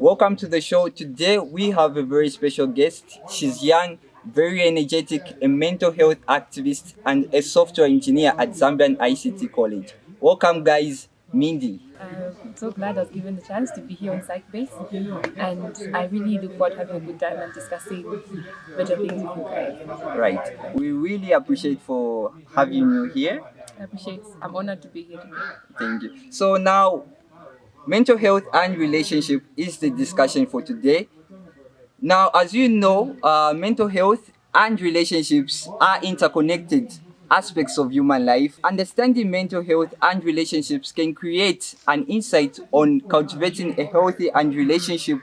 Welcome to the show. Today we have a very special guest. She's young, very energetic, a mental health activist, and a software engineer at Zambian ICT College. Welcome, guys. Mindy. I'm so glad I was given the chance to be here on Psych Base, and I really look forward to having a good time and discussing better things with you guys. Right. We really appreciate for having you here. I'm honored to be here today. Thank you. So now, mental health and relationship is the discussion for today. Now, as you know, mental health and relationships are interconnected aspects of human life. Understanding mental health and relationships can create an insight on cultivating a healthy and relationship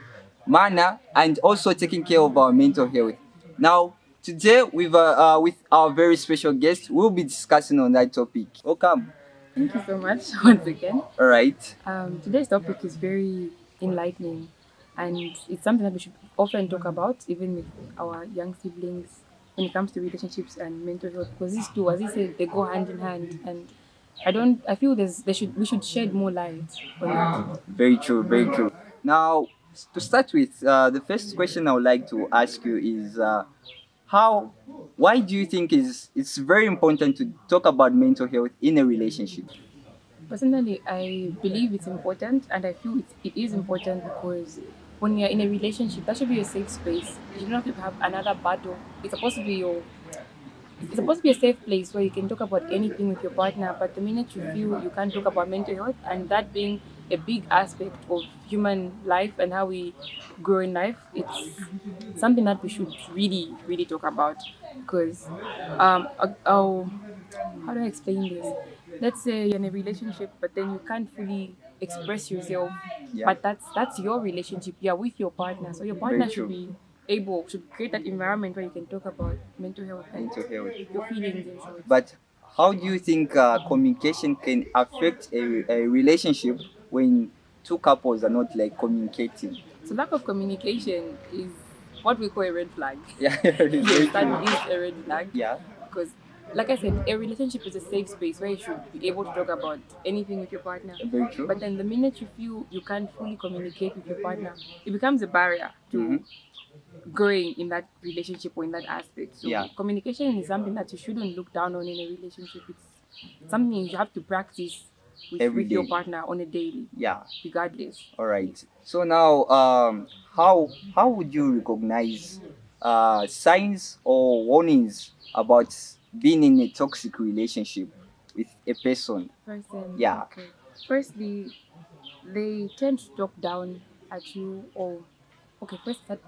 manner and also taking care of our mental health. Now, today with our very special guest, we'll be discussing on that topic. Welcome. Thank you so much once again. All right. Today's topic is very enlightening, and it's something that we should often talk about, even with our young siblings, when it comes to relationships and mental health, because these two, as you said, they go hand in hand. And I feel we should shed more light on that. Very true, very true. Now, to start with, the first question I would like to ask you is how, why do you think it's very important to talk about mental health in a relationship? Personally, I believe it's important, and I feel it is important because when you're in a relationship, that should be a safe space. You don't have to have another battle. It's supposed to be a safe place where you can talk about anything with your partner. But the minute you feel you can't talk about mental health, and that being a big aspect of human life and how we grow in life, it's something that we should really, really talk about. Because how do I explain this? Let's say you're in a relationship, but then you can't fully express yourself. Yeah. But that's your relationship. You're with your partner, so your partner true. should create that environment where you can talk about mental health and Mental health. your feelings and so. But how do you think communication can affect a relationship when two couples are not like communicating? So lack of communication is what we call a red flag. Yeah, very Yes, that true. is a red flag. Yeah, Because, like I said, a relationship is a safe space where you should be able to talk about anything with your partner. very true. But then the minute you feel you can't fully communicate with your partner, it becomes a barrier to growing in that relationship or in that aspect. So Yeah. communication is something that you shouldn't look down on in a relationship. It's something you have to practice Every with your day. partner on a daily, Yeah. regardless. All right. So now, how would you recognize signs or warnings about being in a toxic relationship with a person? Person. Yeah. Okay. Firstly, they tend to talk down at you, or okay, first that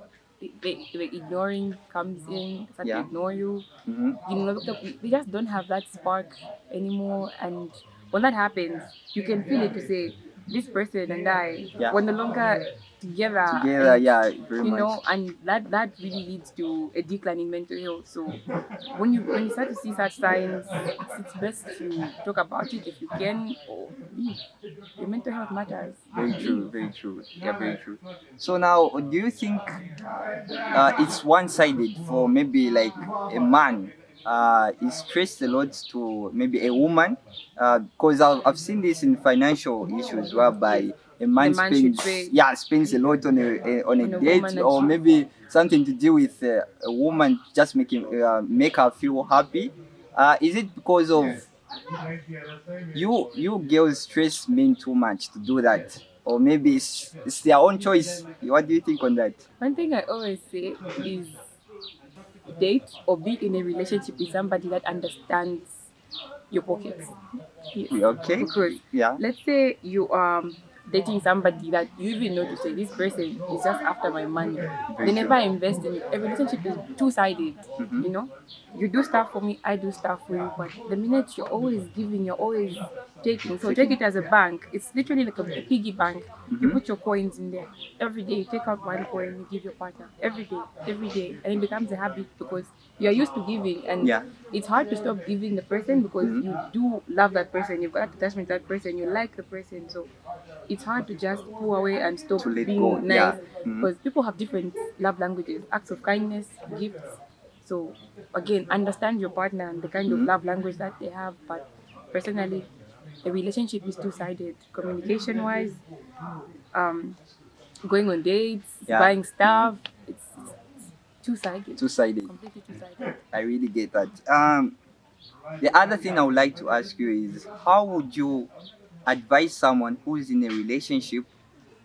they ignoring comes in, start Yeah. to ignore you. Mm-hmm. You know, they just don't have that spark anymore. And when that happens, you can feel it to say, this person and I, Yeah. we're no longer together. Together, and, yeah, very You much. know, and that really leads to a decline in mental health. So when you start to see such signs, it's best to talk about it if you can, or leave. Your mental health matters. Very true, very true. Yeah, very true. So now, do you think it's one-sided for maybe like a man is stressed a lot to maybe a woman? Because I've seen this in financial issues whereby a man man should spends pay. spends a lot on on On a a date woman or and- maybe something to do with a woman just make her feel happy. Is it because of you girls stress men too much to do that, or maybe it's their own choice? What do you think on that? One thing I always say is date or be in a relationship with somebody that understands your pockets. Yes. Okay. Because Yeah. let's say you are dating somebody that you even know to say this person is just after my money. They never invest in it. A relationship is two-sided. You know, you do stuff for me, I do stuff for you. But the minute you're always giving, you're always taking. So take it as a bank. It's literally like a piggy bank. You put your coins in there. Every day you take out one coin, you give your partner. Every day. And it becomes a habit because you're used to giving, and Yeah. it's hard to stop giving the person because you do love that person, you've got attachment to that person, you like the person. So it's hard to just pull away and stop To let being go, nice, yeah. because people have different love languages, acts of kindness, gifts. So again, understand your partner and the kind of love language that they have. But personally, a relationship is two-sided. Communication wise, um going on dates, Yeah. buying stuff. It's two-sided. Two-sided. Completely two-sided. I really get that. The other thing I would like to ask you is, how would you advise someone who's in a relationship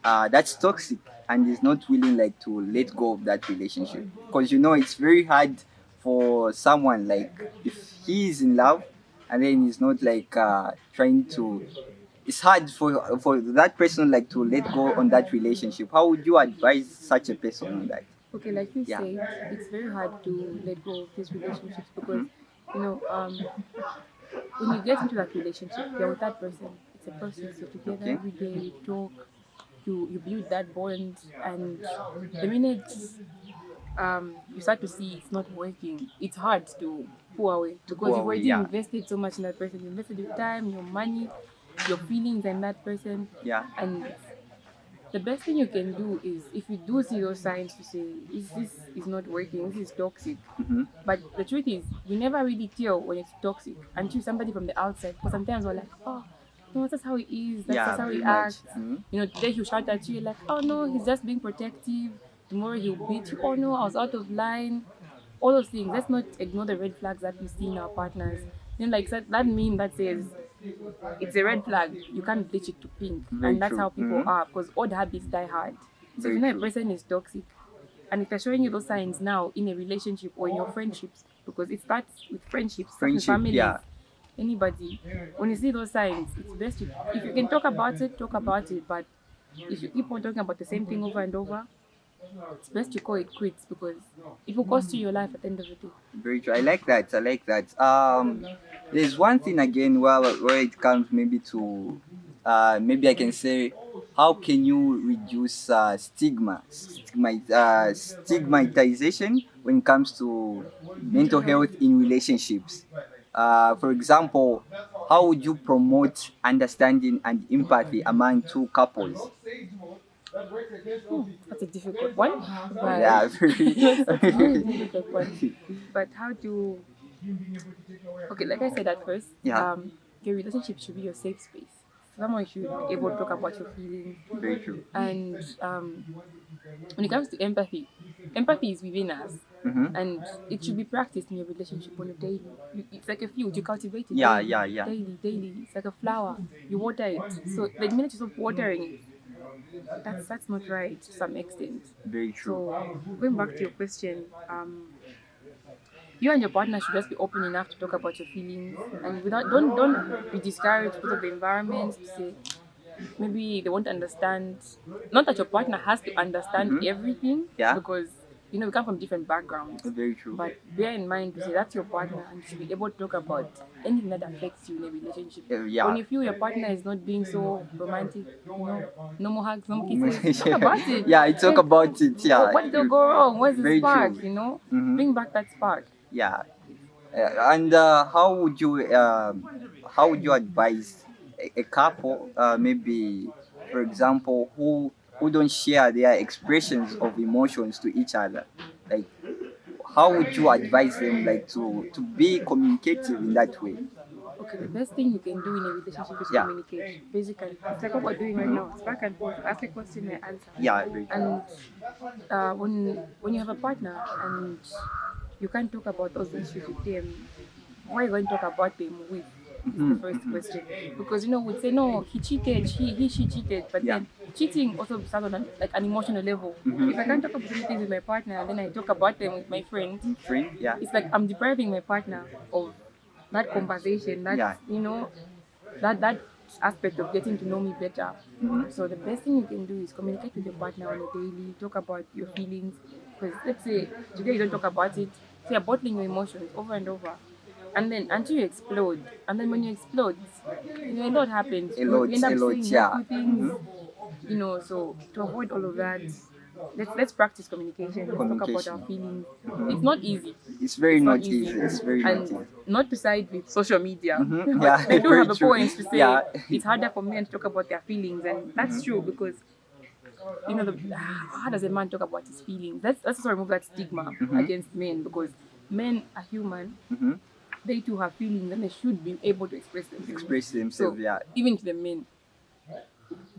that's toxic and is not willing like to let go of that relationship? Because it's very hard for someone, like, if he is in love and then he's not like trying to, it's hard for that person like to let go on that relationship. How would you advise such a person on that? Okay, like you Yeah. said, it's very hard to let go of these relationships because, Mhm. you know, when you get into that relationship, you're with that person. It's a process. You're together Okay. every day. You talk. You build that bond, and the minute you start to see it's not working, it's hard to pull away because you've already Yeah. invested so much in that person. You invested your time, your money, your feelings in that person, Yeah. and the best thing you can do is if you do see those signs to say, this is not working, this is toxic. Hmm. But the truth is, we never really tell when it's toxic until somebody from the outside. Because sometimes we're like, oh, no, that's how he is, that's Yeah, just how he very much. acts. Mhm. Today he'll shout at you, you're like, oh no, he's just being protective. Tomorrow he'll beat you, oh no, I was out of line. All those things. Let's not ignore the red flags that we see in our partners. Like that meme that says it's a red flag, you can't bleach it to pink. Very And that's true. how people are because old habits die hard. So if Very you know a true. person is toxic and if they're showing you those signs now in a relationship or in your friendships, because it starts with friendships, starts with Friendship, families, yeah. anybody, when you see those signs, it's best to, if you can talk about it, talk about it. But if you keep on talking about the same thing over and over, it's best you call it quits because it will cost you your life at the end of the day. Very true. I like that. I like that. There's one thing again where it comes maybe to, maybe I can say, how can you reduce stigmatization when it comes to mental health in relationships? For example, how would you promote understanding and empathy among two couples? That's a difficult one, but Yeah, very. that's a very difficult one. But how do okay, like I said at first, Yeah, your relationship should be your safe space. Someone should be able to talk about your feelings. very true. And when it comes to empathy, empathy is within us. Mm-hmm. And it should be practiced in your relationship on a daily. It's like a field, you cultivate it Yeah, daily, yeah, yeah. daily. It's like a flower, you water it. So the minute you stop watering it, that's not right to some extent. Very true. So going back to your question, you and your partner should just be open enough to talk about your feelings and without don't be discouraged because of the environment to say maybe they won't understand, not that your partner has to understand Mhm. everything Yeah. because we come from different backgrounds, Very true. but bear in mind to say that's your partner and you should be able to talk about anything that affects you in a relationship. Yeah. When you feel your partner is not being so romantic, no more hugs, no more kisses, talk about it. Yeah, I talk Hey, about it. Yeah. what did go wrong? What's the Very spark? true. Mhm. Bring back that spark. Yeah. And how would you advise a couple, maybe, for example, who don't share their expressions of emotions to each other? Like, how would you advise them like to be communicative in that way? Okay, the best thing you can do in a relationship is Yeah. communicate. Basically, it's like what we're doing right now. It's back and forth. Ask a question, I answer. Yeah, very true. And when you have a partner and you can't talk about those issues with them, who are you going to talk about them with? Is the first question. Because we'd say no, he cheated, she cheated, but Yeah. then cheating also starts on like an emotional level. Mhm. If I can't talk about certain things with my partner and then I talk about them with my friend, Friend, yeah. it's like I'm depriving my partner of that conversation, Yeah. that aspect of getting to know me better. Mhm. So the best thing you can do is communicate with your partner on a daily, talk about your feelings. Because let's say today you don't talk about it, so you're bottling your emotions over and over. And then until you explode. And then when you explode, a lot happens. A You lot, end a up lot, saying yeah. hurtful things. So to avoid all of that, let's practice communication. Let's talk about our Communication. feelings. Mhm. It's not easy. It's very It's not not easy. easy. It's very not And easy. not to side with social media. Mhm. But Yeah, they do very have a true. point to say Yeah. it's harder for men to talk about their feelings, and that's true because how does a man talk about his feelings? Let's also remove that stigma against men because men are human. Mhm. They too have feelings and they should be able to express themselves. Express So themselves. Yeah. even to the men,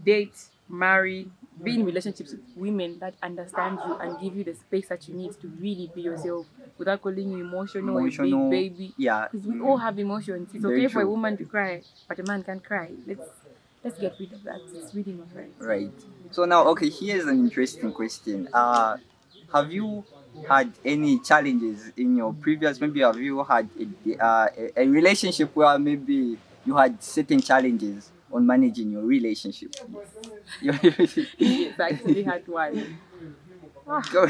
date, marry, be in relationships with women that understand you and give you the space that you need to really be yourself without calling you emotional, a Emotional, big baby. yeah. Because we all have emotions. It's Very okay for a true. woman to cry, but a man can't cry. Let's get rid of that. It's really not right. Right. So now, okay, here's an interesting question. Have you had any challenges in your previous? Maybe have you had a relationship where maybe you had certain challenges on managing your relationship? Yes, I actually had one. Go.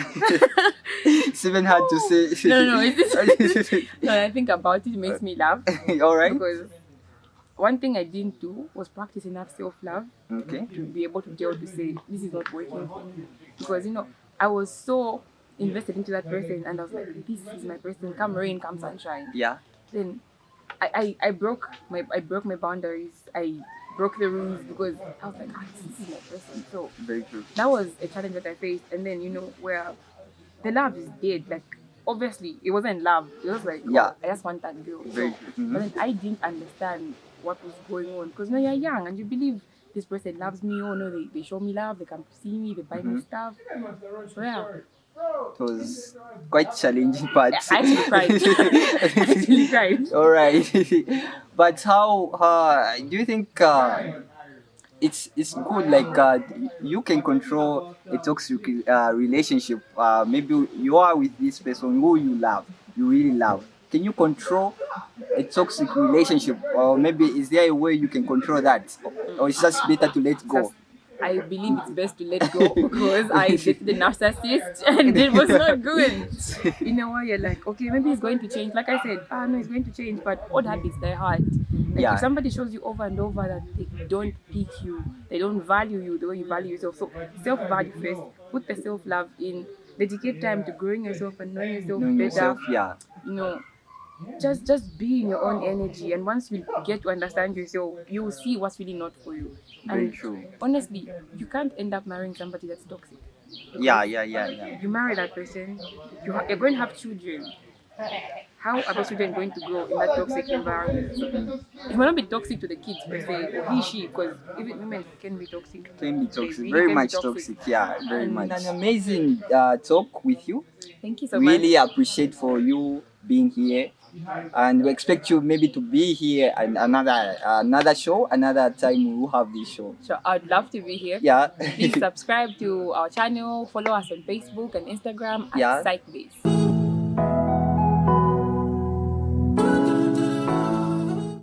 Steven had to say. No, it's no, I think about it, it makes me laugh All right. because one thing I didn't do was practice enough self-love Okay. to be able to tell to say this is not working for me, because I was so invested into that person and I was like, this is my person, come rain, come sunshine. Yeah. Then I broke my boundaries. I broke the rules because I was like, this is my person. So Very true. that was a challenge that I faced. And then where the love is dead. Like obviously it wasn't love. It was like, Yeah. I just want that girl. Very So, true. but then I didn't understand what was going on because now you're young and you believe this person loves me. Oh no, they show me love. They come to see me. They buy me stuff. So yeah. It was quite challenging, but I actually cried. I actually cried. all right. But how do you think it's good? Like you can control a toxic relationship. Maybe you are with this person who you love, you really love. Can you control a toxic relationship, or maybe is there a way you can control that, or it's just better to let go? I believe it's best to let go because I dated the narcissist and it was not good. You know what? You're like, okay, maybe he's going to change. Like I said, no, he's going to change, but old habits die hard. Like Yeah. if somebody shows you over and over that they don't pick you, they don't value you the way you value yourself. So self-value first, put the self-love in, dedicate time to growing yourself and knowing yourself Knowing better. yourself, yeah. You know, just be in your own energy, and once you get to understand yourself, you will see what's really not for you. Very And true. honestly, you can't end up marrying somebody that's toxic. Yeah. You marry that person, you're going to have children. How are those children going to grow in that toxic environment? So, it might not be toxic to the kids per se, or he, she, because even women can be toxic. Can be They toxic, really very can be much toxic. Yeah, very And much. An amazing talk with you. Thank you so much. Really appreciate for you being here, and we expect you maybe to be here and another show, another time we will have this show. Sure, I'd love to be here. Yeah. Please subscribe to our channel, follow us on Facebook and Instagram at Yeah. SiteBase.